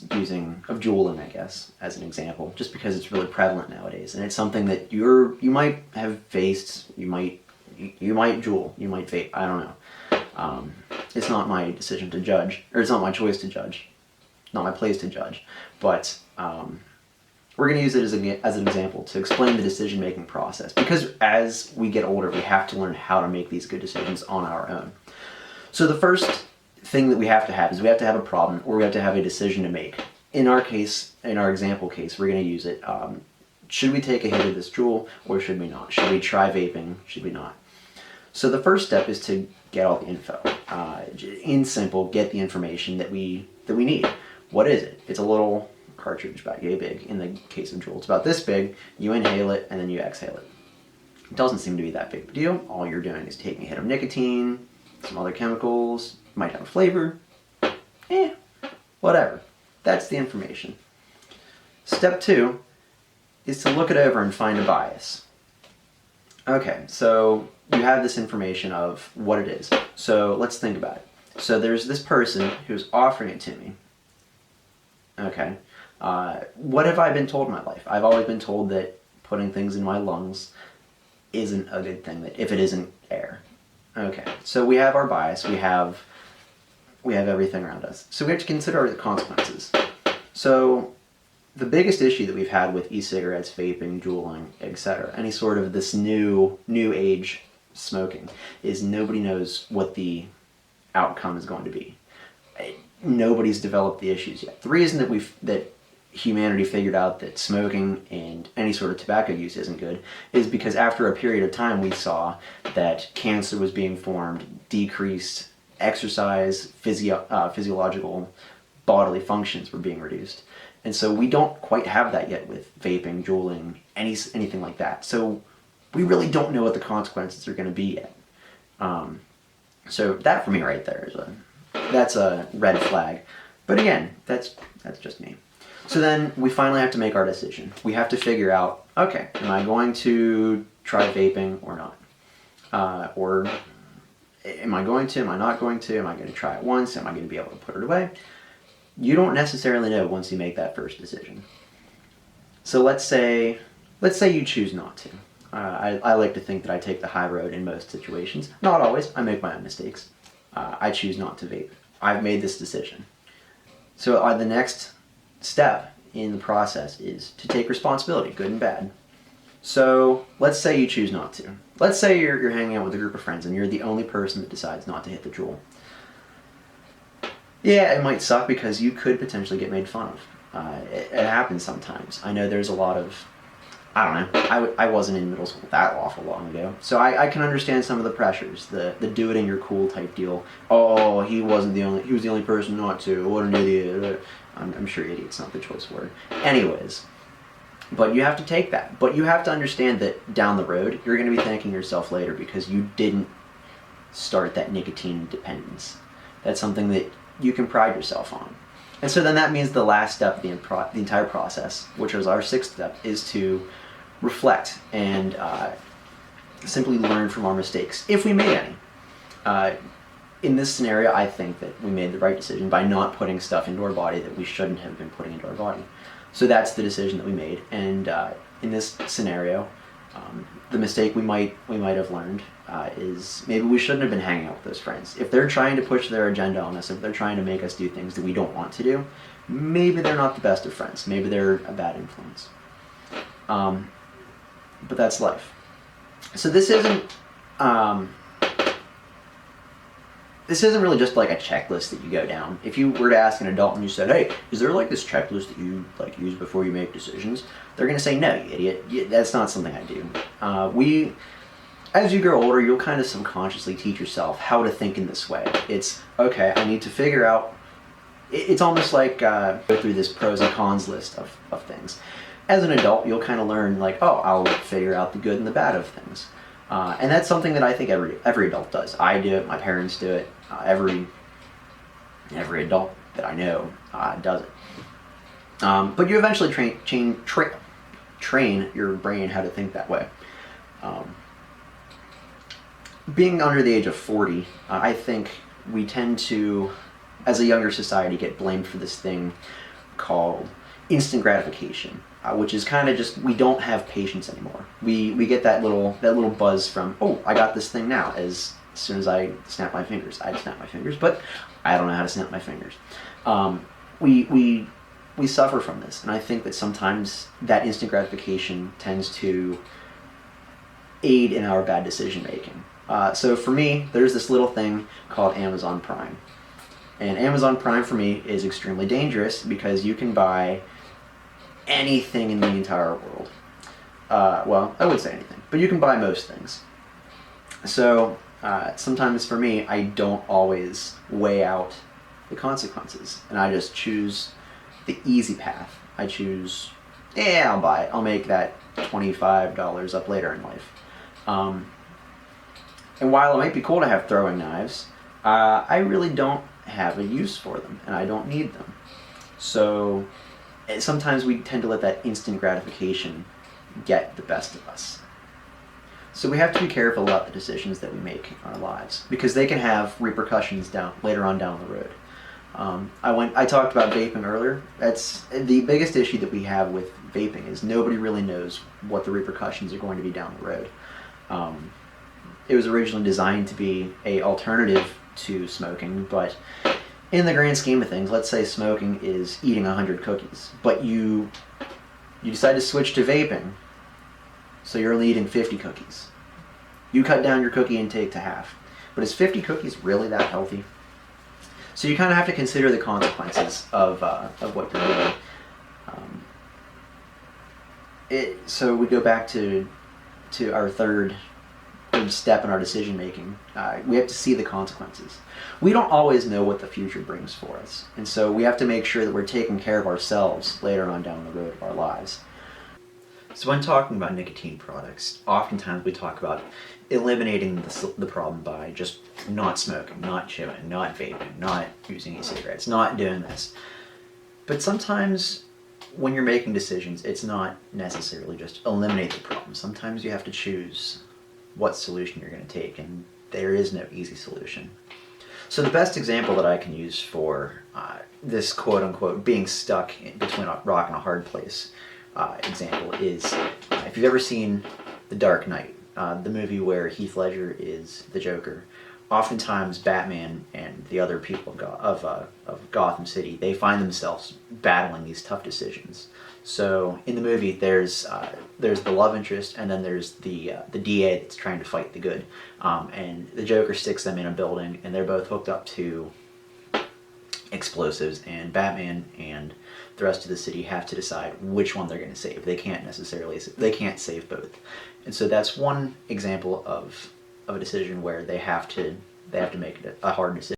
of juuling, I guess, as an example, just because it's really prevalent nowadays, and it's something that you might have faced. You might juul, you might vape. I don't know. It's not my decision to judge, or it's not my choice to judge, not my place to judge. But we're going to use it as an example to explain the decision-making process, because as we get older, we have to learn how to make these good decisions on our own. So the first thing that we have to have is we have to have a problem, or we have to have a decision to make. In our case, in our example case, we're going to use it. Should we take a hit of this juul, or should we not? Should we try vaping? Should we not? So the first step is to get all the info. In simple, get the information that we need. What is it? It's a little cartridge about yay big. In the case of juul, it's about this big. You inhale it and then you exhale it. It doesn't seem to be that big of a deal. All you're doing is taking a hit of nicotine, some other chemicals, might have a flavor. Whatever. That's the information. Step 2 is to look it over and find a bias. Okay, so you have this information of what it is. So let's think about it. So there's this person who's offering it to me. Okay. What have I been told in my life? I've always been told that putting things in my lungs isn't a good thing, that if it isn't air. Okay, so we have our bias, we have everything around us. So we have to consider the consequences. So the biggest issue that we've had with e-cigarettes, vaping, juuling, etc., any sort of this new age smoking, is nobody knows what the outcome is going to be. Nobody's developed the issues yet. The reason that humanity figured out that smoking and any sort of tobacco use isn't good is because after a period of time we saw that cancer was being formed, decreased exercise, physiological bodily functions were being reduced. And so we don't quite have that yet with vaping, juuling, anything like that. So we really don't know what the consequences are going to be yet. So that for me right there that's a red flag. But again, that's just me. So then we finally have to make our decision. We have to figure out, okay, am I going to try vaping or not? Or am I going to, am I not going to? Am I going to try it once? Am I going to be able to put it away? You don't necessarily know once you make that first decision. So let's say you choose not to. I like to think that I take the high road in most situations. Not always. I make my own mistakes. I choose not to vape. I've made this decision. So the next step in the process is to take responsibility, good and bad. So let's say you choose not to. Let's say you're hanging out with a group of friends and you're the only person that decides not to hit the juul. Yeah, it might suck because you could potentially get made fun of. It happens sometimes. I know there's a lot of, I don't know, I wasn't in middle school that awful long ago, so I can understand some of the pressures, the do it and you're cool type deal. Oh, he was the only person not to, what an idiot. I'm sure idiot's not the choice word. Anyways, but you have to take that. But you have to understand that down the road, you're going to be thanking yourself later because you didn't start that nicotine dependence. That's something that you can pride yourself on. And so then that means the last step of the entire process, which was our 6th step, is to reflect and simply learn from our mistakes, if we made any. In this scenario, I think that we made the right decision by not putting stuff into our body that we shouldn't have been putting into our body. So that's the decision that we made. And in this scenario, the mistake we might have learned is maybe we shouldn't have been hanging out with those friends. If they're trying to push their agenda on us, if they're trying to make us do things that we don't want to do, maybe they're not the best of friends. Maybe they're a bad influence. But that's life. So this isn't really just like a checklist that you go down. If you were to ask an adult and you said, hey, is there like this checklist that you like use before you make decisions? They're going to say, no, you idiot. That's not something I do. As you grow older, you'll kind of subconsciously teach yourself how to think in this way. It's, okay, I need to figure out, it's almost like go through this pros and cons list of things. As an adult, you'll kind of learn like, oh, I'll figure out the good and the bad of things. And that's something that I think every adult does. I do it, my parents do it, every adult that I know does it. But you eventually train your brain how to think that way. Being under the age of 40, I think we tend to, as a younger society, get blamed for this thing called instant gratification, which is kind of just, we don't have patience anymore. We get that little buzz from, oh, I got this thing now, as soon as I snap my fingers. I'd snap my fingers, but I don't know how to snap my fingers. We suffer from this, and I think that sometimes that instant gratification tends to aid in our bad decision making. So for me, there's this little thing called Amazon Prime. And Amazon Prime for me is extremely dangerous because you can buy anything in the entire world. Well, I would say anything, but you can buy most things. So sometimes for me, I don't always weigh out the consequences, and I just choose the easy path. I choose, yeah, I'll buy it. I'll make that $25 up later in life. And while it might be cool to have throwing knives, I really don't have a use for them, and I don't need them. So sometimes we tend to let that instant gratification get the best of us. So we have to be careful about the decisions that we make in our lives, because they can have repercussions later on down the road. I talked about vaping earlier. That's the biggest issue that we have with vaping, is nobody really knows what the repercussions are going to be down the road. It was originally designed to be an alternative to smoking, but in the grand scheme of things, let's say smoking is eating 100 cookies, but you decide to switch to vaping, so you're only eating 50 cookies. You cut down your cookie intake to half. But is 50 cookies really that healthy? So you kind of have to consider the consequences of what you're doing. So we go back to our third step in our decision making. We have to see the consequences. We don't always know what the future brings for us, and so we have to make sure that we're taking care of ourselves later on down the road of our lives. So when talking about nicotine products, oftentimes we talk about eliminating the problem by just not smoking, not chewing, not vaping, not using e-cigarettes, not doing this. But sometimes when you're making decisions, it's not necessarily just eliminate the problem. Sometimes you have to choose what solution you're going to take, and there is no easy solution. So the best example that I can use for this quote-unquote being stuck between a rock and a hard place example is, if you've ever seen The Dark Knight, the movie where Heath Ledger is the Joker, oftentimes Batman and the other people of Gotham City, they find themselves battling these tough decisions. So in the movie, there's the love interest, and then there's the DA that's trying to fight the good, and the Joker sticks them in a building, and they're both hooked up to explosives, and Batman and the rest of the city have to decide which one they're going to save. They can't save both, and so that's one example of a decision where they have to make a hard decision.